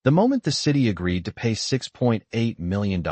The moment the city agreed to pay $6.8 million,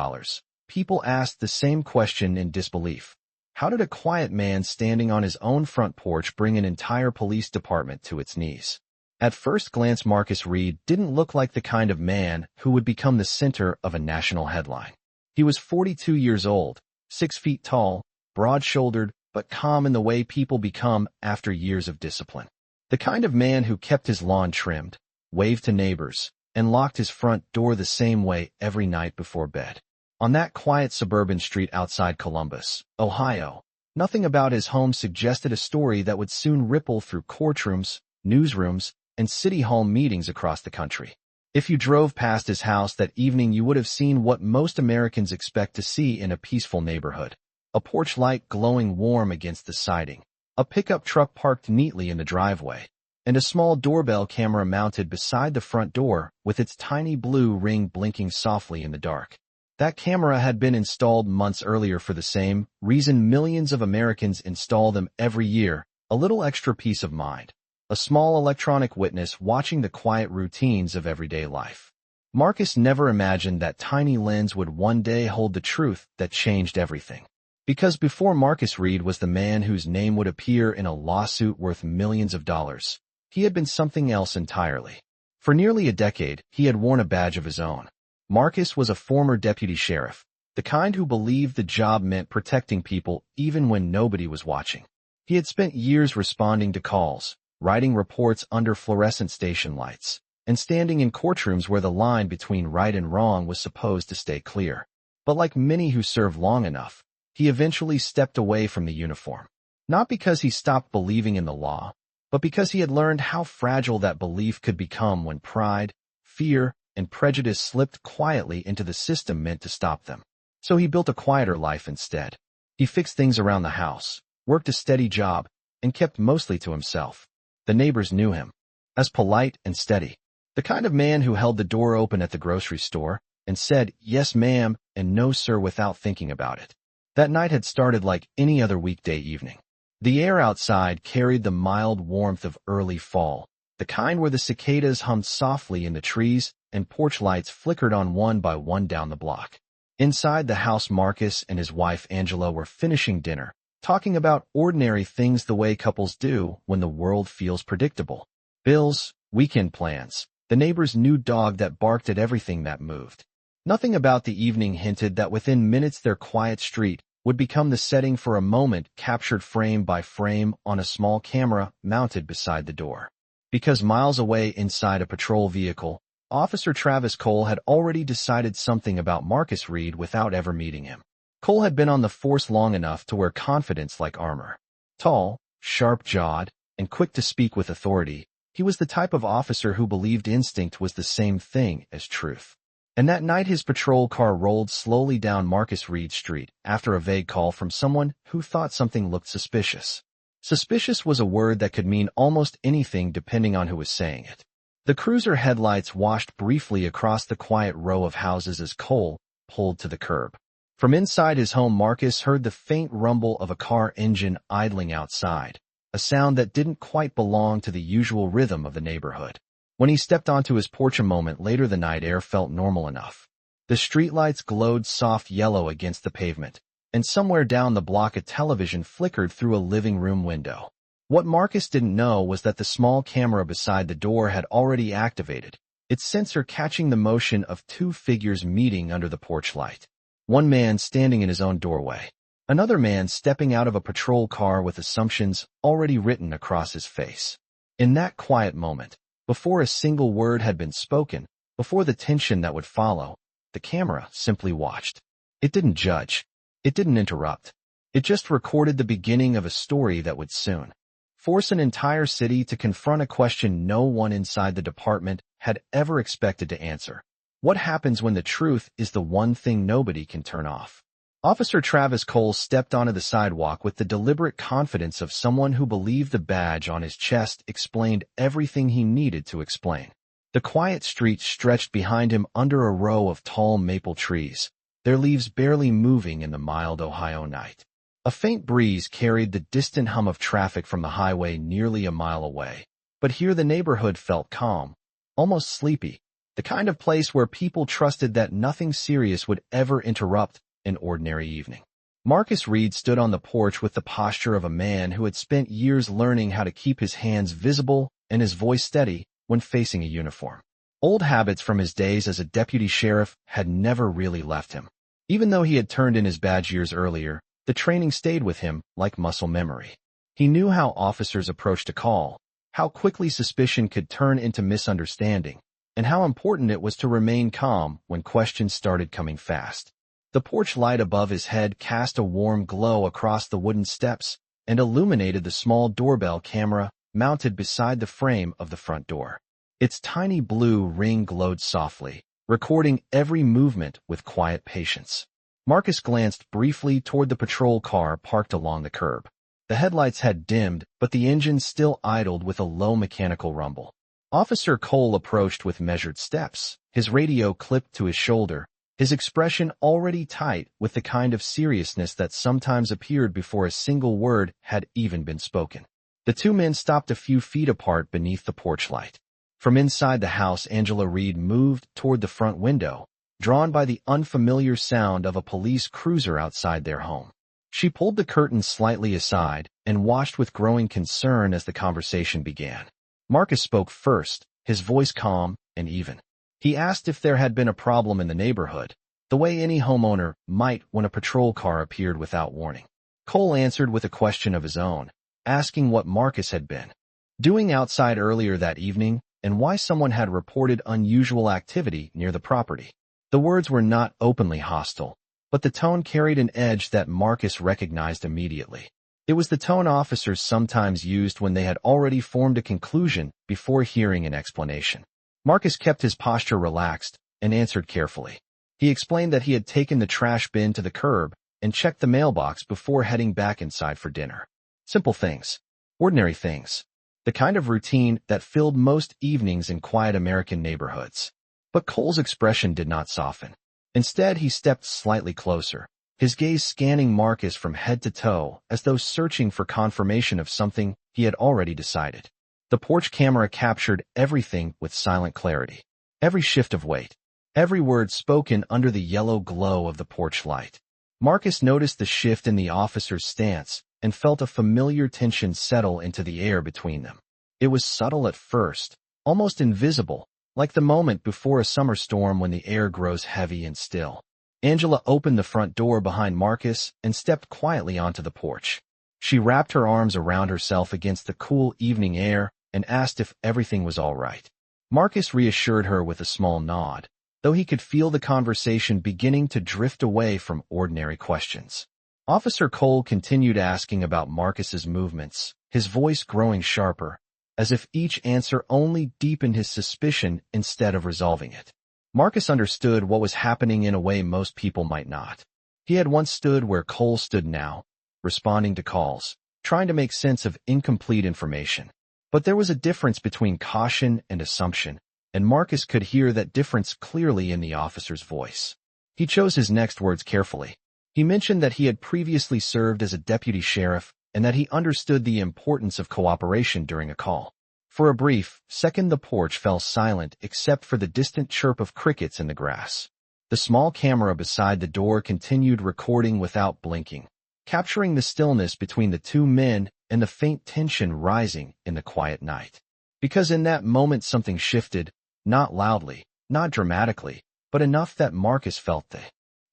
people asked the same question in disbelief. How did a quiet man standing on his own front porch bring an entire police department to its knees? At first glance, Marcus Reed didn't look like the kind of man who would become the center of a national headline. He was 42 years old, 6 feet tall, broad-shouldered, but calm in the way people become after years of discipline. The kind of man who kept his lawn trimmed, waved to neighbors, and locked his front door the same way every night before bed. On that quiet suburban street outside Columbus, Ohio, nothing about his home suggested a story that would soon ripple through courtrooms, newsrooms, and city hall meetings across the country. If you drove past his house that evening, you would have seen what most Americans expect to see in a peaceful neighborhood. A porch light glowing warm against the siding, a pickup truck parked neatly in the driveway, and a small doorbell camera mounted beside the front door with its tiny blue ring blinking softly in the dark. That camera had been installed months earlier for the same reason millions of Americans install them every year: a little extra peace of mind. A small electronic witness watching the quiet routines of everyday life. Marcus never imagined that tiny lens would one day hold the truth that changed everything. Because before Marcus Reed was the man whose name would appear in a lawsuit worth millions of dollars, he had been something else entirely. For nearly a decade, he had worn a badge of his own. Marcus was a former deputy sheriff, the kind who believed the job meant protecting people even when nobody was watching. He had spent years responding to calls, writing reports under fluorescent station lights, and standing in courtrooms where the line between right and wrong was supposed to stay clear. But like many who serve long enough, he eventually stepped away from the uniform. Not because he stopped believing in the law, but because he had learned how fragile that belief could become when pride, fear, and prejudice slipped quietly into the system meant to stop them. So he built a quieter life instead. He fixed things around the house, worked a steady job, and kept mostly to himself. The neighbors knew him as polite and steady, the kind of man who held the door open at the grocery store and said, "Yes, ma'am," and "No, sir," without thinking about it. That night had started like any other weekday evening. The air outside carried the mild warmth of early fall, the kind where the cicadas hummed softly in the trees and porch lights flickered on one by one down the block. Inside the house, Marcus and his wife Angela were finishing dinner, talking about ordinary things the way couples do when the world feels predictable. Bills, weekend plans, the neighbor's new dog that barked at everything that moved. Nothing about the evening hinted that within minutes their quiet street would become the setting for a moment captured frame by frame on a small camera mounted beside the door. Because miles away inside a patrol vehicle, Officer Travis Cole had already decided something about Marcus Reed without ever meeting him. Cole had been on the force long enough to wear confidence like armor. Tall, sharp-jawed, and quick to speak with authority, he was the type of officer who believed instinct was the same thing as truth. And that night his patrol car rolled slowly down Marcus Reed Street after a vague call from someone who thought something looked suspicious. Suspicious was a word that could mean almost anything depending on who was saying it. The cruiser headlights washed briefly across the quiet row of houses as Cole pulled to the curb. From inside his home, Marcus heard the faint rumble of a car engine idling outside, a sound that didn't quite belong to the usual rhythm of the neighborhood. When he stepped onto his porch a moment later, the night air felt normal enough. The streetlights glowed soft yellow against the pavement, and somewhere down the block a television flickered through a living room window. What Marcus didn't know was that the small camera beside the door had already activated, its sensor catching the motion of two figures meeting under the porch light. One man standing in his own doorway, another man stepping out of a patrol car with assumptions already written across his face. In that quiet moment, before a single word had been spoken, before the tension that would follow, the camera simply watched. It didn't judge. It didn't interrupt. It just recorded the beginning of a story that would soon force an entire city to confront a question no one inside the department had ever expected to answer. What happens when the truth is the one thing nobody can turn off? Officer Travis Cole stepped onto the sidewalk with the deliberate confidence of someone who believed the badge on his chest explained everything he needed to explain. The quiet street stretched behind him under a row of tall maple trees, their leaves barely moving in the mild Ohio night. A faint breeze carried the distant hum of traffic from the highway nearly a mile away. But here the neighborhood felt calm, almost sleepy. the kind of place where people trusted that nothing serious would ever interrupt an ordinary evening. Marcus Reed stood on the porch with the posture of a man who had spent years learning how to keep his hands visible and his voice steady when facing a uniform. Old habits from his days as a deputy sheriff had never really left him. Even though he had turned in his badge years earlier, the training stayed with him like muscle memory. He knew how officers approached a call, how quickly suspicion could turn into misunderstanding, and how important it was to remain calm when questions started coming fast. The porch light above his head cast a warm glow across the wooden steps and illuminated the small doorbell camera mounted beside the frame of the front door. Its tiny blue ring glowed softly, recording every movement with quiet patience. Marcus glanced briefly toward the patrol car parked along the curb. The headlights had dimmed, but the engine still idled with a low mechanical rumble. Officer Cole approached with measured steps, his radio clipped to his shoulder, his expression already tight with the kind of seriousness that sometimes appeared before a single word had even been spoken. The two men stopped a few feet apart beneath the porch light. From inside the house, Angela Reed moved toward the front window, drawn by the unfamiliar sound of a police cruiser outside their home. She pulled the curtain slightly aside and watched with growing concern as the conversation began. Marcus spoke first, his voice calm and even. He asked if there had been a problem in the neighborhood, the way any homeowner might when a patrol car appeared without warning. Cole answered with a question of his own, asking what Marcus had been doing outside earlier that evening and why someone had reported unusual activity near the property. The words were not openly hostile, but the tone carried an edge that Marcus recognized immediately. It was the tone officers sometimes used when they had already formed a conclusion before hearing an explanation. Marcus kept his posture relaxed and answered carefully. He explained that he had taken the trash bin to the curb and checked the mailbox before heading back inside for dinner. Simple things. Ordinary things. The kind of routine that filled most evenings in quiet American neighborhoods. But Cole's expression did not soften. Instead, he stepped slightly closer, his gaze scanning Marcus from head to toe as though searching for confirmation of something he had already decided. The porch camera captured everything with silent clarity. Every shift of weight, every word spoken under the yellow glow of the porch light. Marcus noticed the shift in the officer's stance and felt a familiar tension settle into the air between them. It was subtle at first, almost invisible, like the moment before a summer storm when the air grows heavy and still. Angela opened the front door behind Marcus and stepped quietly onto the porch. She wrapped her arms around herself against the cool evening air and asked if everything was all right. Marcus reassured her with a small nod, though he could feel the conversation beginning to drift away from ordinary questions. Officer Cole continued asking about Marcus's movements, his voice growing sharper, as if each answer only deepened his suspicion instead of resolving it. Marcus understood what was happening in a way most people might not. He had once stood where Cole stood now, responding to calls, trying to make sense of incomplete information. But there was a difference between caution and assumption, and Marcus could hear that difference clearly in the officer's voice. He chose his next words carefully. He mentioned that he had previously served as a deputy sheriff and that he understood the importance of cooperation during a call. For a brief second, the porch fell silent except for the distant chirp of crickets in the grass. The small camera beside the door continued recording without blinking, capturing the stillness between the two men and the faint tension rising in the quiet night. Because in that moment something shifted, not loudly, not dramatically, but enough that Marcus felt the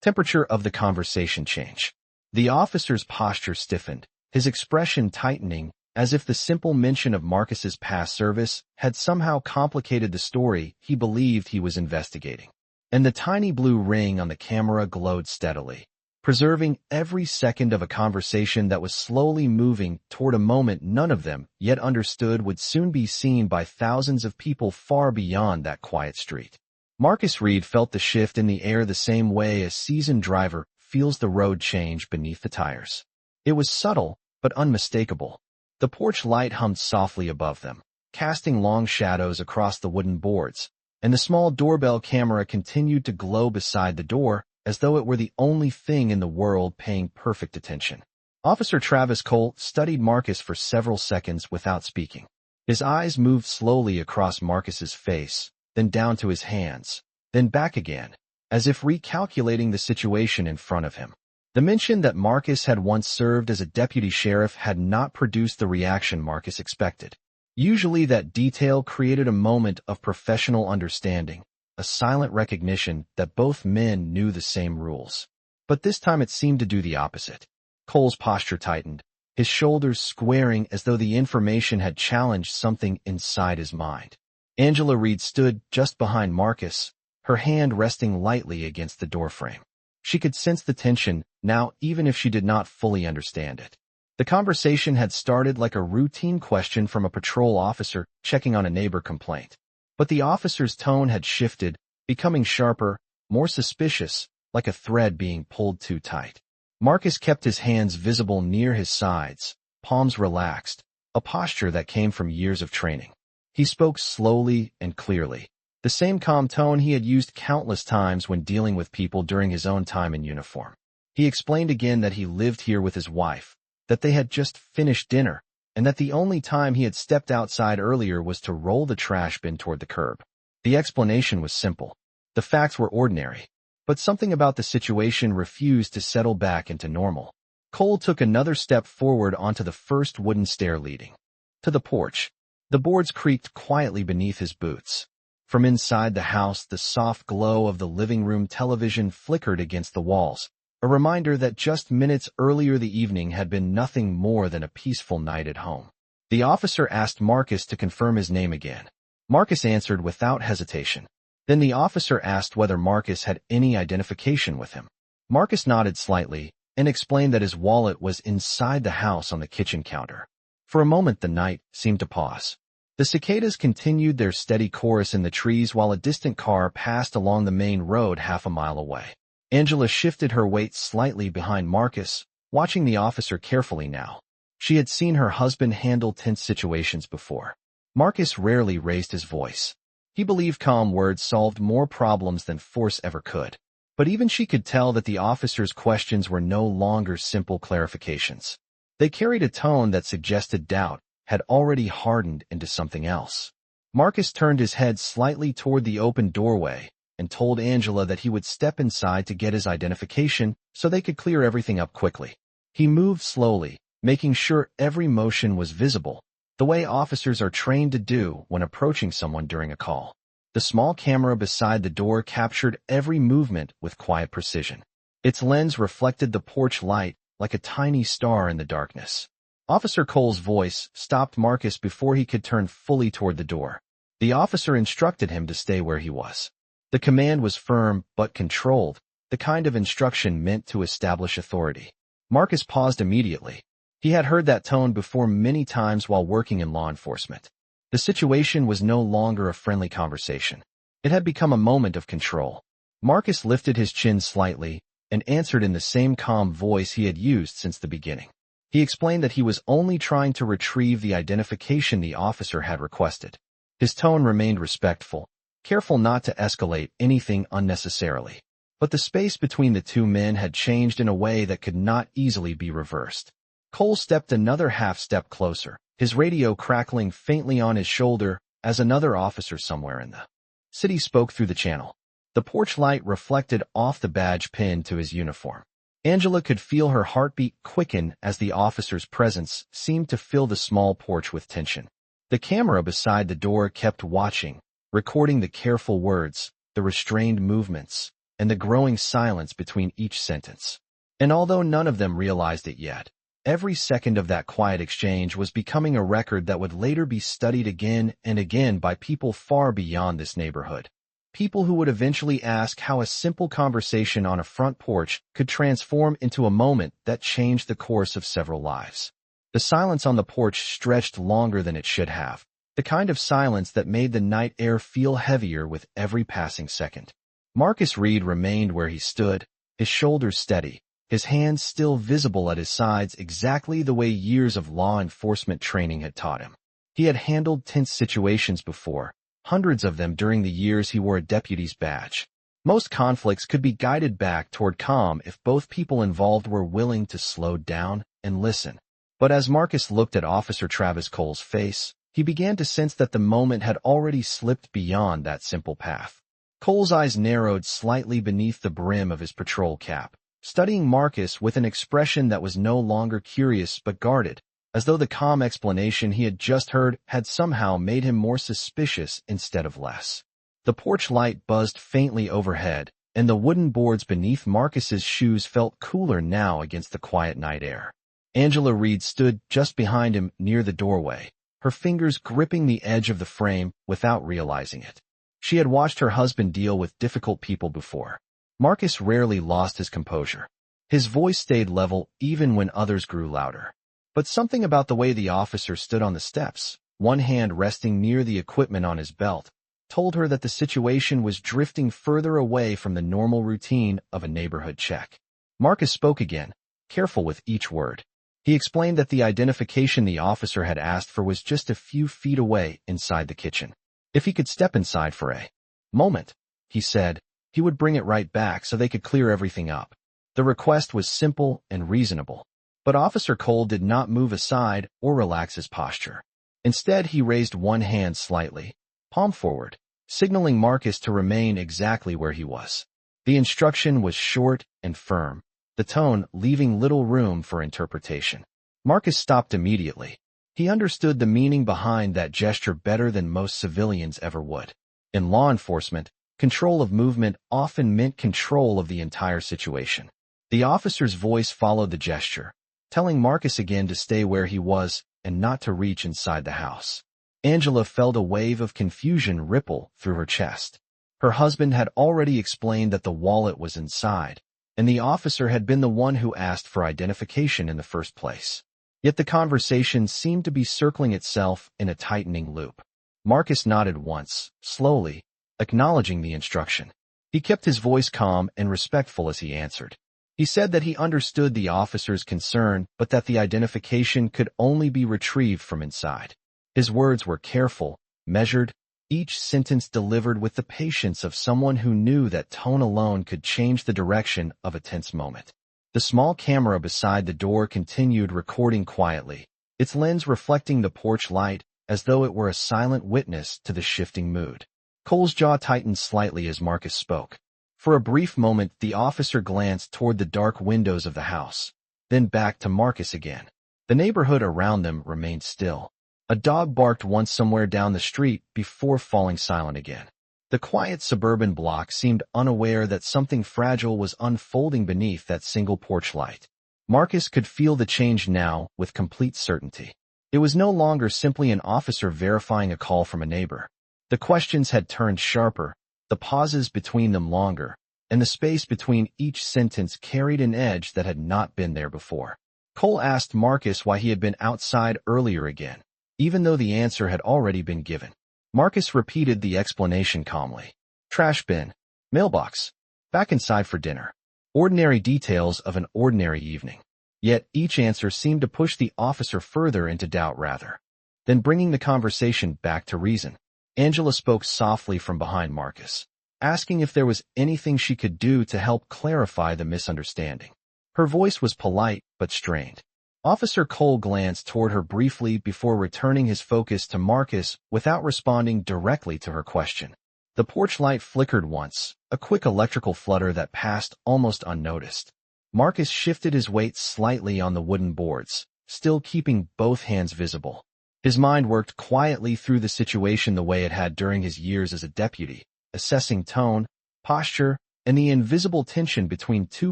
temperature of the conversation change. The officer's posture stiffened, his expression tightening, as if the simple mention of Marcus's past service had somehow complicated the story he believed he was investigating. And the tiny blue ring on the camera glowed steadily, preserving every second of a conversation that was slowly moving toward a moment none of them yet understood would soon be seen by thousands of people far beyond that quiet street. Marcus Reed felt the shift in the air the same way a seasoned driver feels the road change beneath the tires. It was subtle, but unmistakable. The porch light hummed softly above them, casting long shadows across the wooden boards, and the small doorbell camera continued to glow beside the door as though it were the only thing in the world paying perfect attention. Officer Travis Cole studied Marcus for several seconds without speaking. His eyes moved slowly across Marcus's face, then down to his hands, then back again, as if recalculating the situation in front of him. The mention that Marcus had once served as a deputy sheriff had not produced the reaction Marcus expected. Usually that detail created a moment of professional understanding, a silent recognition that both men knew the same rules. But this time it seemed to do the opposite. Cole's posture tightened, his shoulders squaring as though the information had challenged something inside his mind. Angela Reed stood just behind Marcus, her hand resting lightly against the doorframe. She could sense the tension now, even if she did not fully understand it. The conversation had started like a routine question from a patrol officer checking on a neighbor complaint. But the officer's tone had shifted, becoming sharper, more suspicious, like a thread being pulled too tight. Marcus kept his hands visible near his sides, palms relaxed, a posture that came from years of training. He spoke slowly and clearly, the same calm tone he had used countless times when dealing with people during his own time in uniform. He explained again that he lived here with his wife, that they had just finished dinner, and that the only time he had stepped outside earlier was to roll the trash bin toward the curb. The explanation was simple. The facts were ordinary, but something about the situation refused to settle back into normal. Cole took another step forward onto the first wooden stair leading to the porch. The boards creaked quietly beneath his boots. From inside the house, the soft glow of the living room television flickered against the walls, a reminder that just minutes earlier the evening had been nothing more than a peaceful night at home. The officer asked Marcus to confirm his name again. Marcus answered without hesitation. Then the officer asked whether Marcus had any identification with him. Marcus nodded slightly and explained that his wallet was inside the house on the kitchen counter. For a moment the night seemed to pause. The cicadas continued their steady chorus in the trees while a distant car passed along the main road half a mile away. Angela shifted her weight slightly behind Marcus, watching the officer carefully now. She had seen her husband handle tense situations before. Marcus rarely raised his voice. He believed calm words solved more problems than force ever could. But even she could tell that the officer's questions were no longer simple clarifications. They carried a tone that suggested doubt had already hardened into something else. Marcus turned his head slightly toward the open doorway and told Angela that he would step inside to get his identification so they could clear everything up quickly. He moved slowly, making sure every motion was visible, the way officers are trained to do when approaching someone during a call. The small camera beside the door captured every movement with quiet precision. Its lens reflected the porch light like a tiny star in the darkness. Officer Cole's voice stopped Marcus before he could turn fully toward the door. The officer instructed him to stay where he was. The command was firm but controlled, the kind of instruction meant to establish authority. Marcus paused immediately. He had heard that tone before many times while working in law enforcement. The situation was no longer a friendly conversation. It had become a moment of control. Marcus lifted his chin slightly and answered in the same calm voice he had used since the beginning. He explained that he was only trying to retrieve the identification the officer had requested. His tone remained respectful, careful not to escalate anything unnecessarily. But the space between the two men had changed in a way that could not easily be reversed. Cole stepped another half-step closer, his radio crackling faintly on his shoulder as another officer somewhere in the city spoke through the channel. The porch light reflected off the badge pinned to his uniform. Angela could feel her heartbeat quicken as the officer's presence seemed to fill the small porch with tension. The camera beside the door kept watching, recording the careful words, the restrained movements, and the growing silence between each sentence. And although none of them realized it yet, every second of that quiet exchange was becoming a record that would later be studied again and again by people far beyond this neighborhood. People who would eventually ask how a simple conversation on a front porch could transform into a moment that changed the course of several lives. The silence on the porch stretched longer than it should have, the kind of silence that made the night air feel heavier with every passing second. Marcus Reed remained where he stood, his shoulders steady, his hands still visible at his sides exactly the way years of law enforcement training had taught him. He had handled tense situations before, hundreds of them during the years he wore a deputy's badge. Most conflicts could be guided back toward calm if both people involved were willing to slow down and listen. But as Marcus looked at Officer Travis Cole's face, He began to sense that the moment had already slipped beyond that simple path. Cole's eyes narrowed slightly beneath the brim of his patrol cap, studying Marcus with an expression that was no longer curious but guarded, as though the calm explanation he had just heard had somehow made him more suspicious instead of less. The porch light buzzed faintly overhead, and the wooden boards beneath Marcus's shoes felt cooler now against the quiet night air. Angela Reed stood just behind him near the doorway, her fingers gripping the edge of the frame without realizing it. She had watched her husband deal with difficult people before. Marcus rarely lost his composure. His voice stayed level even when others grew louder. But something about the way the officer stood on the steps, one hand resting near the equipment on his belt, told her that the situation was drifting further away from the normal routine of a neighborhood check. Marcus spoke again, careful with each word. He explained that the identification the officer had asked for was just a few feet away inside the kitchen. If he could step inside for a moment, he said, he would bring it right back so they could clear everything up. The request was simple and reasonable, but Officer Cole did not move aside or relax his posture. Instead, he raised one hand slightly, palm forward, signaling Marcus to remain exactly where he was. The instruction was short and firm, the tone leaving little room for interpretation. Marcus stopped immediately. He understood the meaning behind that gesture better than most civilians ever would. In law enforcement, control of movement often meant control of the entire situation. The officer's voice followed the gesture, telling Marcus again to stay where he was and not to reach inside the house. Angela felt a wave of confusion ripple through her chest. Her husband had already explained that the wallet was inside, and the officer had been the one who asked for identification in the first place. Yet the conversation seemed to be circling itself in a tightening loop. Marcus nodded once, slowly, acknowledging the instruction. He kept his voice calm and respectful as he answered. He said that he understood the officer's concern, but that the identification could only be retrieved from inside. His words were careful, measured, each sentence delivered with the patience of someone who knew that tone alone could change the direction of a tense moment. The small camera beside the door continued recording quietly, its lens reflecting the porch light as though it were a silent witness to the shifting mood. Cole's jaw tightened slightly as Marcus spoke. For a brief moment, the officer glanced toward the dark windows of the house, then back to Marcus again. The neighborhood around them remained still. A dog barked once somewhere down the street before falling silent again. The quiet suburban block seemed unaware that something fragile was unfolding beneath that single porch light. Marcus could feel the change now with complete certainty. It was no longer simply an officer verifying a call from a neighbor. The questions had turned sharper, the pauses between them longer, and the space between each sentence carried an edge that had not been there before. Cole asked Marcus why he had been outside earlier again, even though the answer had already been given. Marcus repeated the explanation calmly. Trash bin, mailbox, back inside for dinner. Ordinary details of an ordinary evening. Yet each answer seemed to push the officer further into doubt rather than bringing the conversation back to reason. Angela spoke softly from behind Marcus, asking if there was anything she could do to help clarify the misunderstanding. Her voice was polite but strained. Officer Cole glanced toward her briefly before returning his focus to Marcus without responding directly to her question. The porch light flickered once, a quick electrical flutter that passed almost unnoticed. Marcus shifted his weight slightly on the wooden boards, still keeping both hands visible. His mind worked quietly through the situation the way it had during his years as a deputy, assessing tone, posture, and the invisible tension between two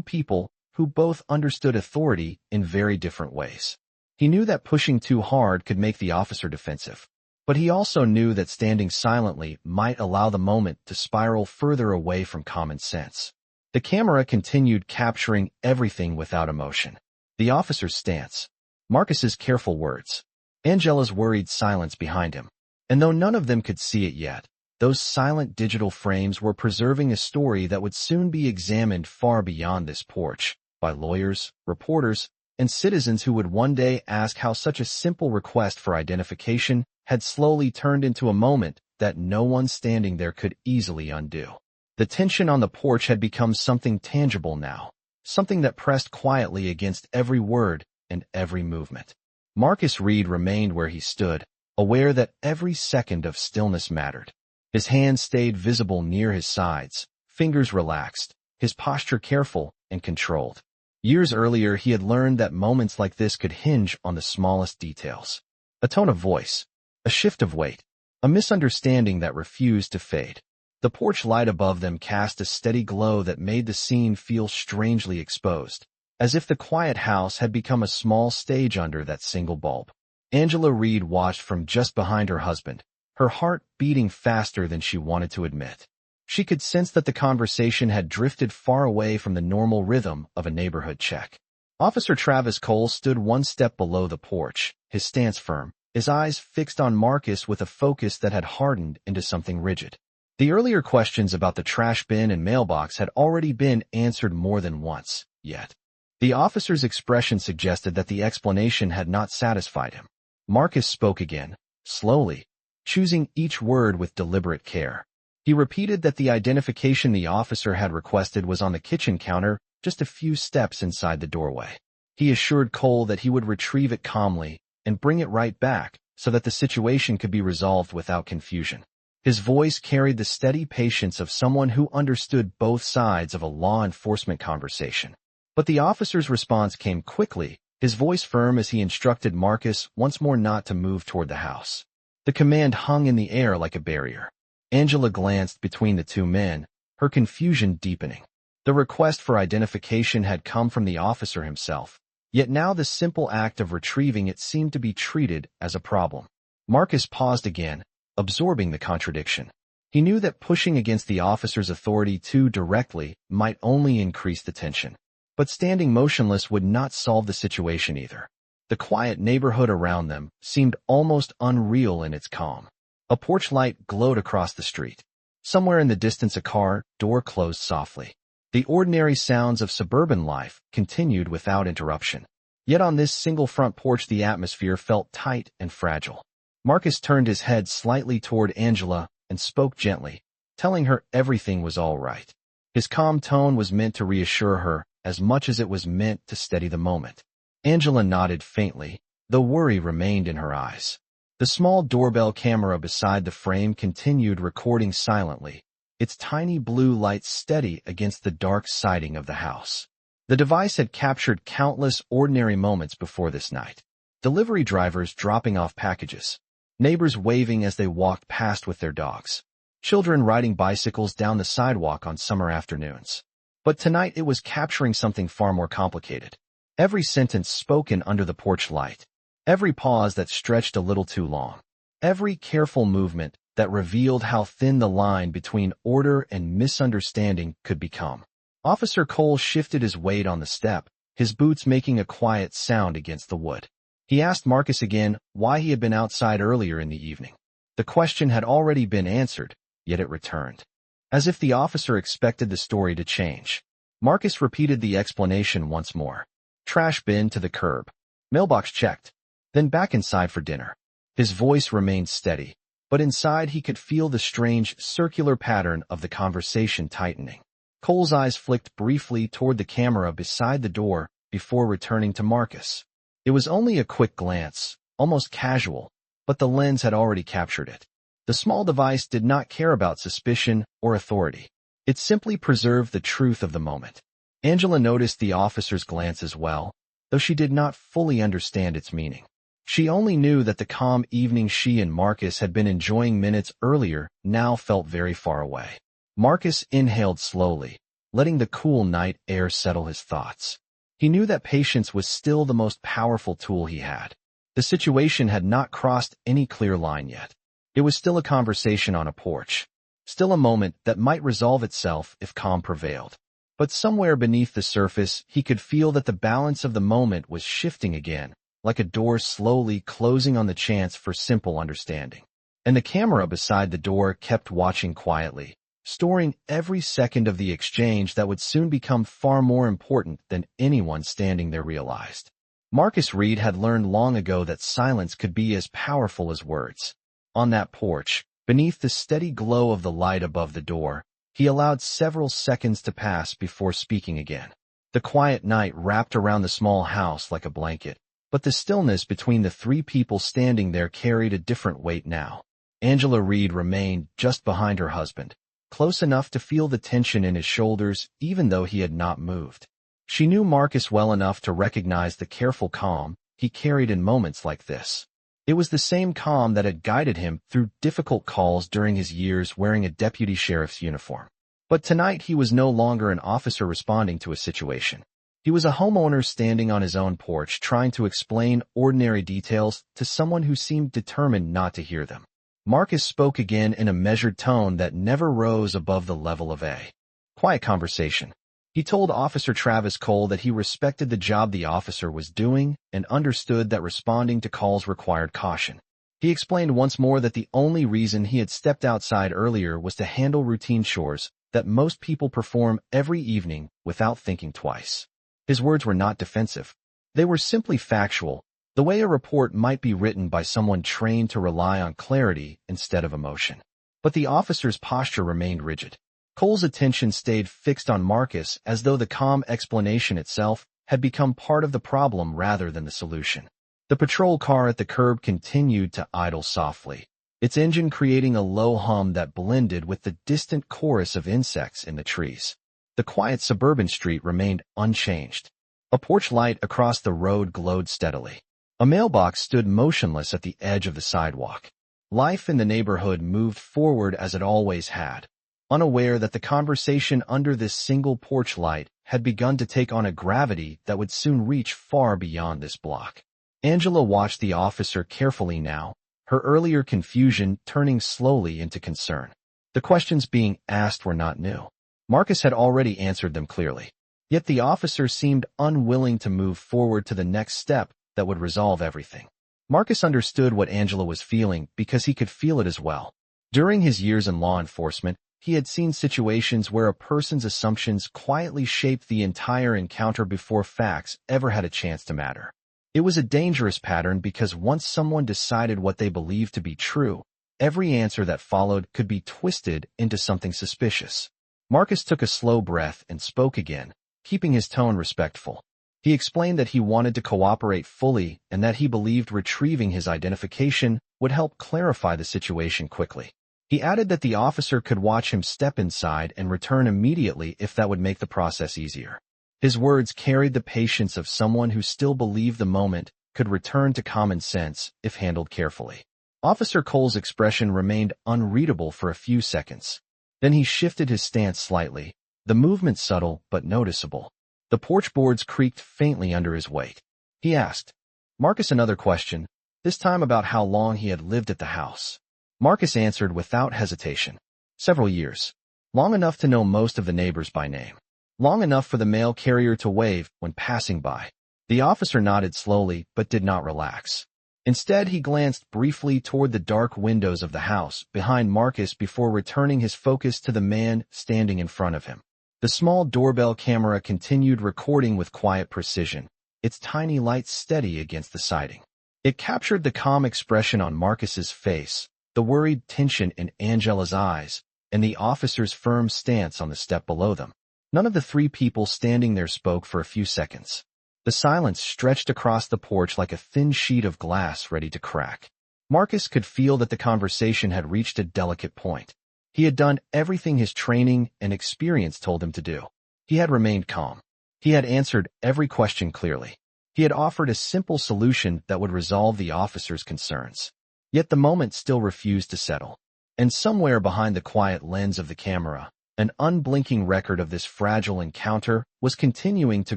people who both understood authority in very different ways. He knew that pushing too hard could make the officer defensive, but he also knew that standing silently might allow the moment to spiral further away from common sense. The camera continued capturing everything without emotion. The officer's stance, Marcus's careful words, Angela's worried silence behind him. And though none of them could see it yet, those silent digital frames were preserving a story that would soon be examined far beyond this porch, by lawyers, reporters, and citizens who would one day ask how such a simple request for identification had slowly turned into a moment that no one standing there could easily undo. The tension on the porch had become something tangible now, something that pressed quietly against every word and every movement. Marcus Reed remained where he stood, aware that every second of stillness mattered. His hands stayed visible near his sides, fingers relaxed, his posture careful and controlled. Years earlier, he had learned that moments like this could hinge on the smallest details. A tone of voice, a shift of weight, a misunderstanding that refused to fade. The porch light above them cast a steady glow that made the scene feel strangely exposed, as if the quiet house had become a small stage under that single bulb. Angela Reed watched from just behind her husband, her heart beating faster than she wanted to admit. She could sense that the conversation had drifted far away from the normal rhythm of a neighborhood check. Officer Travis Cole stood one step below the porch, his stance firm, his eyes fixed on Marcus with a focus that had hardened into something rigid. The earlier questions about the trash bin and mailbox had already been answered more than once, yet the officer's expression suggested that the explanation had not satisfied him. Marcus spoke again, slowly, choosing each word with deliberate care. He repeated that the identification the officer had requested was on the kitchen counter, just a few steps inside the doorway. He assured Cole that he would retrieve it calmly and bring it right back so that the situation could be resolved without confusion. His voice carried the steady patience of someone who understood both sides of a law enforcement conversation. But the officer's response came quickly, his voice firm as he instructed Marcus once more not to move toward the house. The command hung in the air like a barrier. Angela glanced between the two men, her confusion deepening. The request for identification had come from the officer himself, yet now the simple act of retrieving it seemed to be treated as a problem. Marcus paused again, absorbing the contradiction. He knew that pushing against the officer's authority too directly might only increase the tension. But standing motionless would not solve the situation either. The quiet neighborhood around them seemed almost unreal in its calm. A porch light glowed across the street. Somewhere in the distance a car door closed softly. The ordinary sounds of suburban life continued without interruption. Yet on this single front porch the atmosphere felt tight and fragile. Marcus turned his head slightly toward Angela and spoke gently, telling her everything was all right. His calm tone was meant to reassure her as much as it was meant to steady the moment. Angela nodded faintly, though worry remained in her eyes. The small doorbell camera beside the frame continued recording silently, its tiny blue light steady against the dark siding of the house. The device had captured countless ordinary moments before this night. Delivery drivers dropping off packages, neighbors waving as they walked past with their dogs, children riding bicycles down the sidewalk on summer afternoons. But tonight it was capturing something far more complicated. Every sentence spoken under the porch light. Every pause that stretched a little too long. Every careful movement that revealed how thin the line between order and misunderstanding could become. Officer Cole shifted his weight on the step, his boots making a quiet sound against the wood. He asked Marcus again why he had been outside earlier in the evening. The question had already been answered, yet it returned. As if the officer expected the story to change. Marcus repeated the explanation once more. Trash bin to the curb. Mailbox checked. Then back inside for dinner. His voice remained steady, but inside he could feel the strange circular pattern of the conversation tightening. Cole's eyes flicked briefly toward the camera beside the door before returning to Marcus. It was only a quick glance, almost casual, but the lens had already captured it. The small device did not care about suspicion or authority. It simply preserved the truth of the moment. Angela noticed the officer's glance as well, though she did not fully understand its meaning. She only knew that the calm evening she and Marcus had been enjoying minutes earlier now felt very far away. Marcus inhaled slowly, letting the cool night air settle his thoughts. He knew that patience was still the most powerful tool he had. The situation had not crossed any clear line yet. It was still a conversation on a porch, still a moment that might resolve itself if calm prevailed. But somewhere beneath the surface, he could feel that the balance of the moment was shifting again, like a door slowly closing on the chance for simple understanding. And the camera beside the door kept watching quietly, storing every second of the exchange that would soon become far more important than anyone standing there realized. Marcus Reed had learned long ago that silence could be as powerful as words. On that porch, beneath the steady glow of the light above the door, he allowed several seconds to pass before speaking again. The quiet night wrapped around the small house like a blanket, But the stillness between the three people standing there carried a different weight now. Angela Reed remained just behind her husband, close enough to feel the tension in his shoulders even though he had not moved. She knew Marcus well enough to recognize the careful calm he carried in moments like this. It was the same calm that had guided him through difficult calls during his years wearing a deputy sheriff's uniform. But tonight he was no longer an officer responding to a situation. He was a homeowner standing on his own porch trying to explain ordinary details to someone who seemed determined not to hear them. Marcus spoke again in a measured tone that never rose above the level of a quiet conversation. He told Officer Travis Cole that he respected the job the officer was doing and understood that responding to calls required caution. He explained once more that the only reason he had stepped outside earlier was to handle routine chores that most people perform every evening without thinking twice. His words were not defensive. They were simply factual, the way a report might be written by someone trained to rely on clarity instead of emotion. But the officer's posture remained rigid. Cole's attention stayed fixed on Marcus as though the calm explanation itself had become part of the problem rather than the solution. The patrol car at the curb continued to idle softly, its engine creating a low hum that blended with the distant chorus of insects in the trees. The quiet suburban street remained unchanged. A porch light across the road glowed steadily. A mailbox stood motionless at the edge of the sidewalk. Life in the neighborhood moved forward as it always had, unaware that the conversation under this single porch light had begun to take on a gravity that would soon reach far beyond this block. Angela watched the officer carefully now, her earlier confusion turning slowly into concern. The questions being asked were not new. Marcus had already answered them clearly. Yet the officer seemed unwilling to move forward to the next step that would resolve everything. Marcus understood what Angela was feeling because he could feel it as well. During his years in law enforcement, he had seen situations where a person's assumptions quietly shaped the entire encounter before facts ever had a chance to matter. It was a dangerous pattern because once someone decided what they believed to be true, every answer that followed could be twisted into something suspicious. Marcus took a slow breath and spoke again, keeping his tone respectful. He explained that he wanted to cooperate fully and that he believed retrieving his identification would help clarify the situation quickly. He added that the officer could watch him step inside and return immediately if that would make the process easier. His words carried the patience of someone who still believed the moment could return to common sense if handled carefully. Officer Cole's expression remained unreadable for a few seconds. Then he shifted his stance slightly, the movement subtle but noticeable. The porch boards creaked faintly under his weight. He asked Marcus another question, this time about how long he had lived at the house. Marcus answered without hesitation. Several years. Long enough to know most of the neighbors by name. Long enough for the mail carrier to wave when passing by. The officer nodded slowly but did not relax. Instead, he glanced briefly toward the dark windows of the house behind Marcus before returning his focus to the man standing in front of him. The small doorbell camera continued recording with quiet precision, its tiny light steady against the siding. It captured the calm expression on Marcus's face, the worried tension in Angela's eyes, and the officer's firm stance on the step below them. None of the three people standing there spoke for a few seconds. The silence stretched across the porch like a thin sheet of glass ready to crack. Marcus could feel that the conversation had reached a delicate point. He had done everything his training and experience told him to do. He had remained calm. He had answered every question clearly. He had offered a simple solution that would resolve the officer's concerns. Yet the moment still refused to settle. And somewhere behind the quiet lens of the camera, an unblinking record of this fragile encounter was continuing to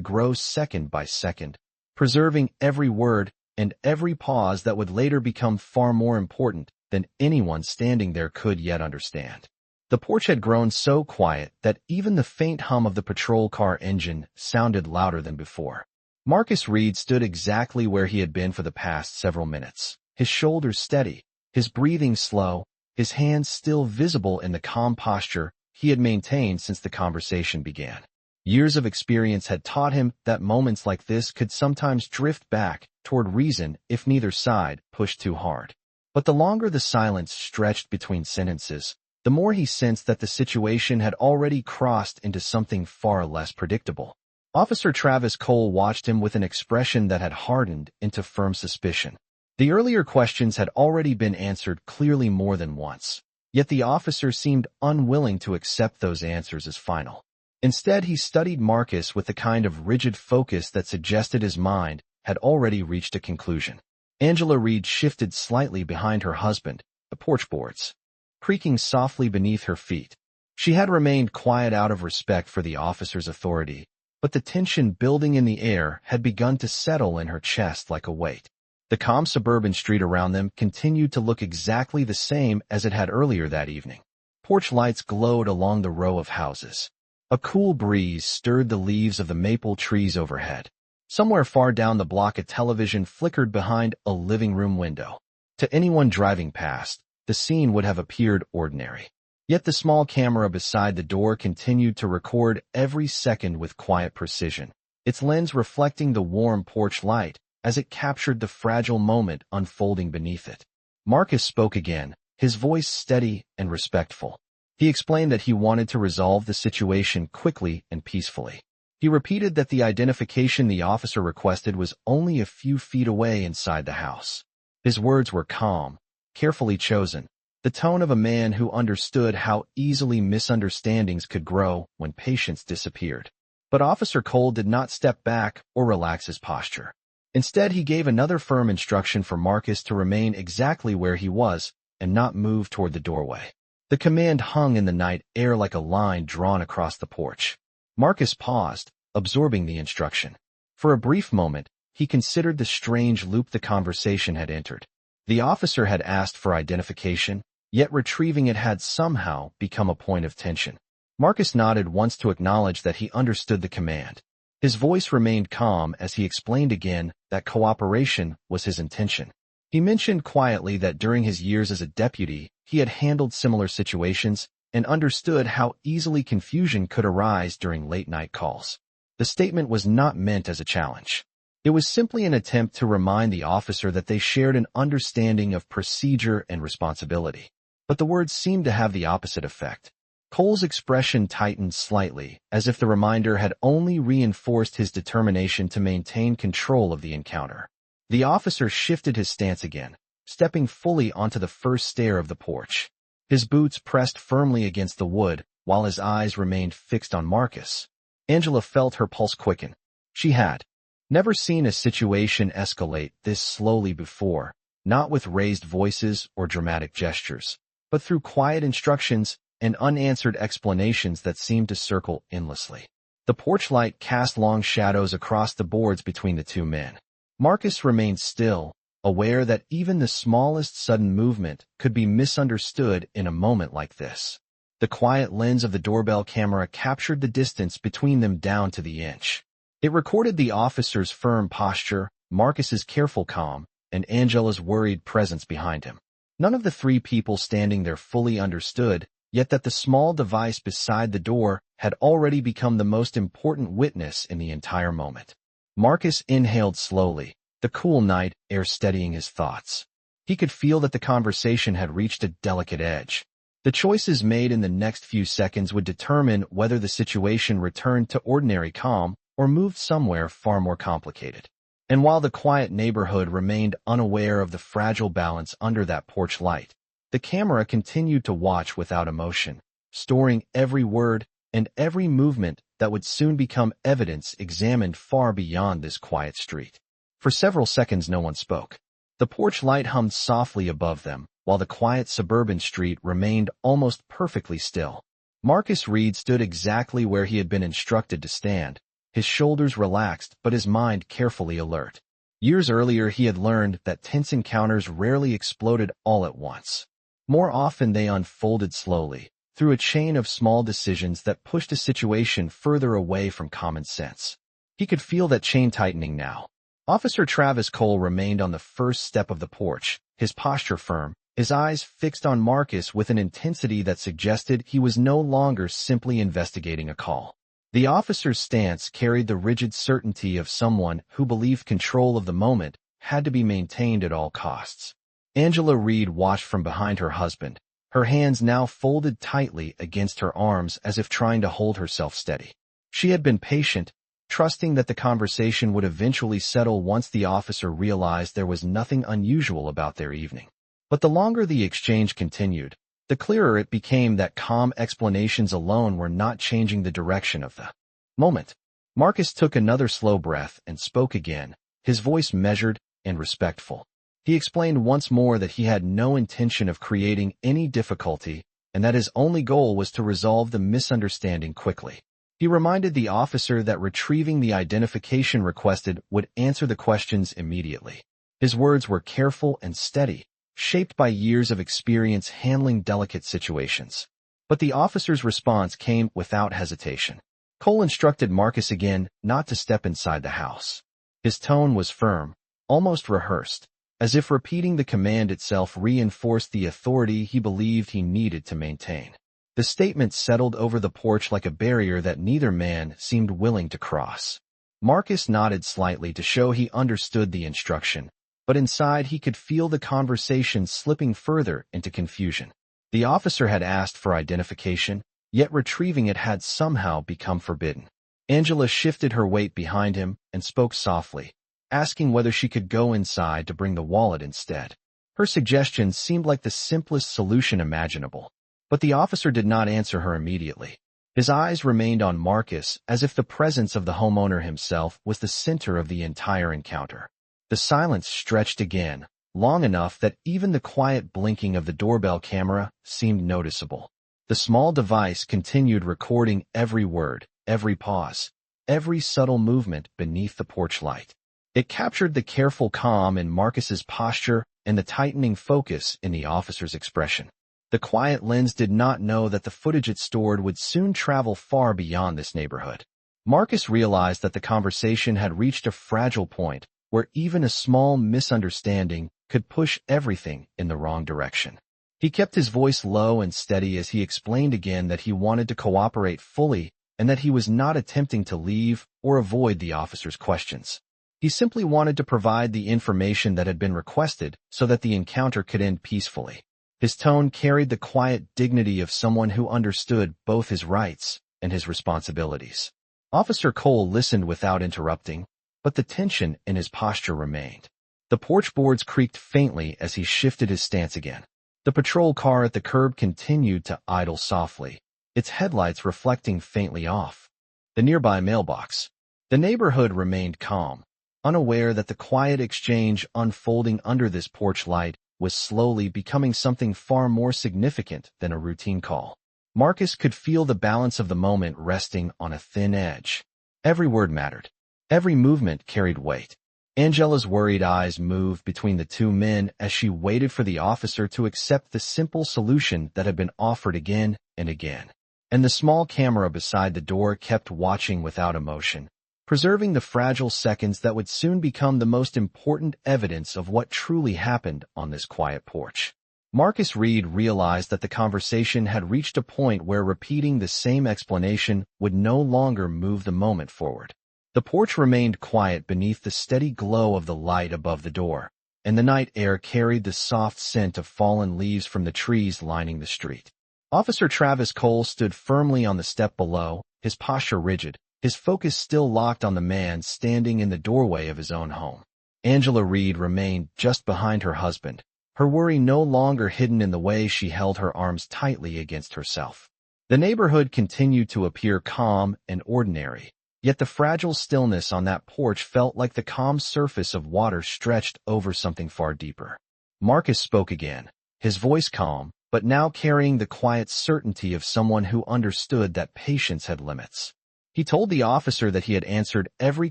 grow second by second, preserving every word and every pause that would later become far more important than anyone standing there could yet understand. The porch had grown so quiet that even the faint hum of the patrol car engine sounded louder than before. Marcus Reed stood exactly where he had been for the past several minutes, his shoulders steady, his breathing slow, his hands still visible in the calm posture he had maintained since the conversation began. Years of experience had taught him that moments like this could sometimes drift back toward reason if neither side pushed too hard. But the longer the silence stretched between sentences, the more he sensed that the situation had already crossed into something far less predictable. Officer Travis Cole watched him with an expression that had hardened into firm suspicion. The earlier questions had already been answered clearly more than once, yet the officer seemed unwilling to accept those answers as final. Instead, he studied Marcus with the kind of rigid focus that suggested his mind had already reached a conclusion. Angela Reed shifted slightly behind her husband, the porch boards creaking softly beneath her feet. She had remained quiet out of respect for the officer's authority, but the tension building in the air had begun to settle in her chest like a weight. The calm suburban street around them continued to look exactly the same as it had earlier that evening. Porch lights glowed along the row of houses. A cool breeze stirred the leaves of the maple trees overhead. Somewhere far down the block, a television flickered behind a living room window. To anyone driving past, the scene would have appeared ordinary. Yet the small camera beside the door continued to record every second with quiet precision, its lens reflecting the warm porch light as it captured the fragile moment unfolding beneath it. Marcus spoke again, his voice steady and respectful. He explained that he wanted to resolve the situation quickly and peacefully. He repeated that the identification the officer requested was only a few feet away inside the house. His words were calm, carefully chosen, the tone of a man who understood how easily misunderstandings could grow when patience disappeared. But Officer Cole did not step back or relax his posture. Instead, he gave another firm instruction for Marcus to remain exactly where he was and not move toward the doorway. The command hung in the night air like a line drawn across the porch. Marcus paused, absorbing the instruction. For a brief moment, he considered the strange loop the conversation had entered. The officer had asked for identification, yet retrieving it had somehow become a point of tension. Marcus nodded once to acknowledge that he understood the command. His voice remained calm as he explained again that cooperation was his intention. He mentioned quietly that during his years as a deputy, he had handled similar situations and understood how easily confusion could arise during late-night calls. The statement was not meant as a challenge. It was simply an attempt to remind the officer that they shared an understanding of procedure and responsibility. But the words seemed to have the opposite effect. Cole's expression tightened slightly, as if the reminder had only reinforced his determination to maintain control of the encounter. The officer shifted his stance again, stepping fully onto the first stair of the porch. His boots pressed firmly against the wood, while his eyes remained fixed on Marcus. Angela felt her pulse quicken. She had never seen a situation escalate this slowly before, not with raised voices or dramatic gestures, but through quiet instructions and unanswered explanations that seemed to circle endlessly. The porch light cast long shadows across the boards between the two men. Marcus remained still, aware that even the smallest sudden movement could be misunderstood in a moment like this. The quiet lens of the doorbell camera captured the distance between them down to the inch. It recorded the officer's firm posture, Marcus's careful calm, and Angela's worried presence behind him. None of the three people standing there fully understood, yet that the small device beside the door had already become the most important witness in the entire moment. Marcus inhaled slowly, the cool night air steadying his thoughts. He could feel that the conversation had reached a delicate edge. The choices made in the next few seconds would determine whether the situation returned to ordinary calm or moved somewhere far more complicated. And while the quiet neighborhood remained unaware of the fragile balance under that porch light, the camera continued to watch without emotion, storing every word and every movement that would soon become evidence examined far beyond this quiet street. For several seconds no one spoke. The porch light hummed softly above them, while the quiet suburban street remained almost perfectly still. Marcus Reed stood exactly where he had been instructed to stand, his shoulders relaxed but his mind carefully alert. Years earlier he had learned that tense encounters rarely exploded all at once. More often they unfolded slowly, through a chain of small decisions that pushed a situation further away from common sense. He could feel that chain tightening now. Officer Travis Cole remained on the first step of the porch, his posture firm, his eyes fixed on Marcus with an intensity that suggested he was no longer simply investigating a call. The officer's stance carried the rigid certainty of someone who believed control of the moment had to be maintained at all costs. Angela Reed watched from behind her husband, her hands now folded tightly against her arms as if trying to hold herself steady. She had been patient, trusting that the conversation would eventually settle once the officer realized there was nothing unusual about their evening. But the longer the exchange continued, the clearer it became that calm explanations alone were not changing the direction of the moment. Marcus took another slow breath and spoke again, his voice measured and respectful. He explained once more that he had no intention of creating any difficulty and that his only goal was to resolve the misunderstanding quickly. He reminded the officer that retrieving the identification requested would answer the questions immediately. His words were careful and steady, shaped by years of experience handling delicate situations. But the officer's response came without hesitation. Cole instructed Marcus again not to step inside the house. His tone was firm, almost rehearsed, as if repeating the command itself reinforced the authority he believed he needed to maintain. The statement settled over the porch like a barrier that neither man seemed willing to cross. Marcus nodded slightly to show he understood the instruction, but inside he could feel the conversation slipping further into confusion. The officer had asked for identification, yet retrieving it had somehow become forbidden. Angela shifted her weight behind him and spoke softly, asking whether she could go inside to bring the wallet instead. Her suggestion seemed like the simplest solution imaginable. But the officer did not answer her immediately. His eyes remained on Marcus as if the presence of the homeowner himself was the center of the entire encounter. The silence stretched again, long enough that even the quiet blinking of the doorbell camera seemed noticeable. The small device continued recording every word, every pause, every subtle movement beneath the porch light. It captured the careful calm in Marcus's posture and the tightening focus in the officer's expression. The quiet lens did not know that the footage it stored would soon travel far beyond this neighborhood. Marcus realized that the conversation had reached a fragile point where even a small misunderstanding could push everything in the wrong direction. He kept his voice low and steady as he explained again that he wanted to cooperate fully and that he was not attempting to leave or avoid the officer's questions. He simply wanted to provide the information that had been requested so that the encounter could end peacefully. His tone carried the quiet dignity of someone who understood both his rights and his responsibilities. Officer Cole listened without interrupting, but the tension in his posture remained. The porch boards creaked faintly as he shifted his stance again. The patrol car at the curb continued to idle softly, its headlights reflecting faintly off the nearby mailbox. The neighborhood remained calm, unaware that the quiet exchange unfolding under this porch light was slowly becoming something far more significant than a routine call. Marcus could feel the balance of the moment resting on a thin edge. Every word mattered. Every movement carried weight. Angela's worried eyes moved between the two men as she waited for the officer to accept the simple solution that had been offered again and again. And the small camera beside the door kept watching without emotion, preserving the fragile seconds that would soon become the most important evidence of what truly happened on this quiet porch. Marcus Reed realized that the conversation had reached a point where repeating the same explanation would no longer move the moment forward. The porch remained quiet beneath the steady glow of the light above the door, and the night air carried the soft scent of fallen leaves from the trees lining the street. Officer Travis Cole stood firmly on the step below, his posture rigid, his focus still locked on the man standing in the doorway of his own home. Angela Reed remained just behind her husband, her worry no longer hidden in the way she held her arms tightly against herself. The neighborhood continued to appear calm and ordinary, yet the fragile stillness on that porch felt like the calm surface of water stretched over something far deeper. Marcus spoke again, his voice calm, but now carrying the quiet certainty of someone who understood that patience had limits. He told the officer that he had answered every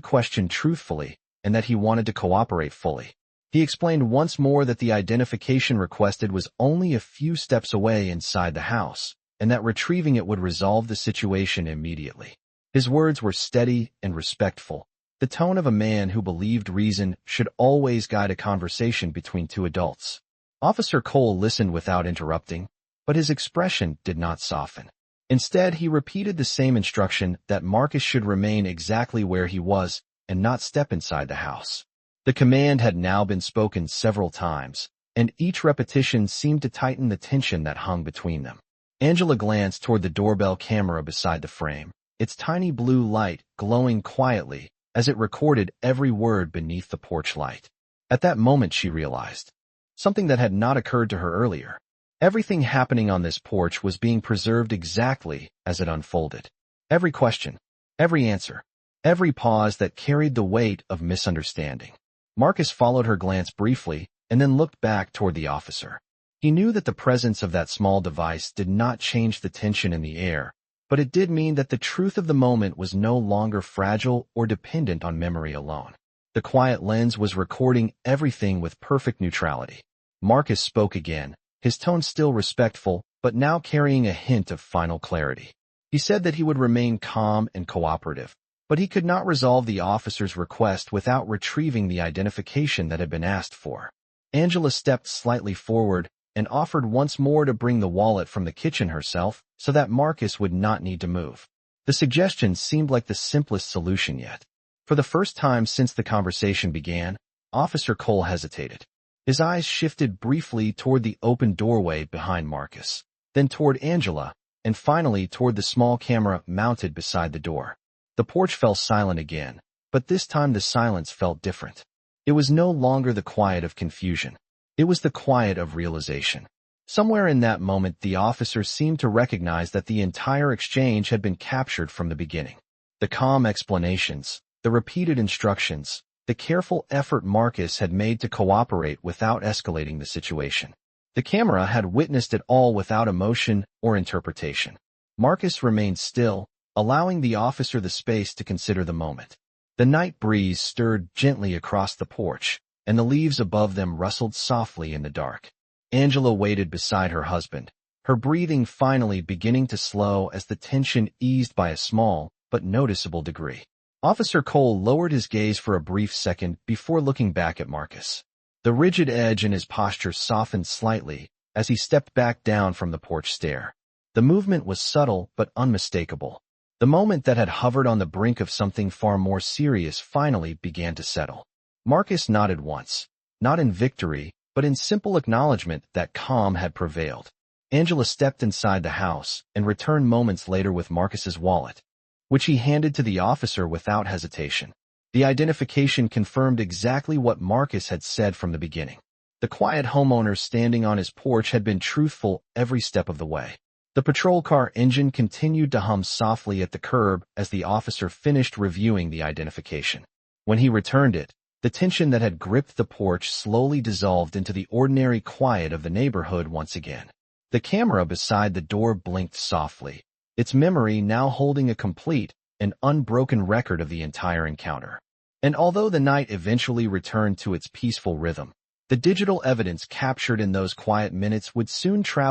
question truthfully and that he wanted to cooperate fully. He explained once more that the identification requested was only a few steps away inside the house, and that retrieving it would resolve the situation immediately. His words were steady and respectful, the tone of a man who believed reason should always guide a conversation between two adults. Officer Cole listened without interrupting, but his expression did not soften. Instead, he repeated the same instruction that Marcus should remain exactly where he was and not step inside the house. The command had now been spoken several times, and each repetition seemed to tighten the tension that hung between them. Angela glanced toward the doorbell camera beside the frame, its tiny blue light glowing quietly as it recorded every word beneath the porch light. At that moment she realized something that had not occurred to her earlier. Everything happening on this porch was being preserved exactly as it unfolded. Every question, every answer, every pause that carried the weight of misunderstanding. Marcus followed her glance briefly and then looked back toward the officer. He knew that the presence of that small device did not change the tension in the air, but it did mean that the truth of the moment was no longer fragile or dependent on memory alone. The quiet lens was recording everything with perfect neutrality. Marcus spoke again, his tone still respectful, but now carrying a hint of final clarity. He said that he would remain calm and cooperative, but he could not resolve the officer's request without retrieving the identification that had been asked for. Angela stepped slightly forward and offered once more to bring the wallet from the kitchen herself so that Marcus would not need to move. The suggestion seemed like the simplest solution yet. For the first time since the conversation began, Officer Cole hesitated. His eyes shifted briefly toward the open doorway behind Marcus, then toward Angela, and finally toward the small camera mounted beside the door. The porch fell silent again, but this time the silence felt different. It was no longer the quiet of confusion. It was the quiet of realization. Somewhere in that moment the officer seemed to recognize that the entire exchange had been captured from the beginning. The calm explanations, the repeated instructions, the careful effort Marcus had made to cooperate without escalating the situation. The camera had witnessed it all without emotion or interpretation. Marcus remained still, allowing the officer the space to consider the moment. The night breeze stirred gently across the porch, and the leaves above them rustled softly in the dark. Angela waited beside her husband, her breathing finally beginning to slow as the tension eased by a small but noticeable degree. Officer Cole lowered his gaze for a brief second before looking back at Marcus. The rigid edge in his posture softened slightly as he stepped back down from the porch stair. The movement was subtle but unmistakable. The moment that had hovered on the brink of something far more serious finally began to settle. Marcus nodded once, not in victory, but in simple acknowledgement that calm had prevailed. Angela stepped inside the house and returned moments later with Marcus's wallet, which he handed to the officer without hesitation. The identification confirmed exactly what Marcus had said from the beginning. The quiet homeowner standing on his porch had been truthful every step of the way. The patrol car engine continued to hum softly at the curb as the officer finished reviewing the identification. When he returned it, the tension that had gripped the porch slowly dissolved into the ordinary quiet of the neighborhood once again. The camera beside the door blinked softly, its memory now holding a complete and unbroken record of the entire encounter. And although the night eventually returned to its peaceful rhythm, the digital evidence captured in those quiet minutes would soon travel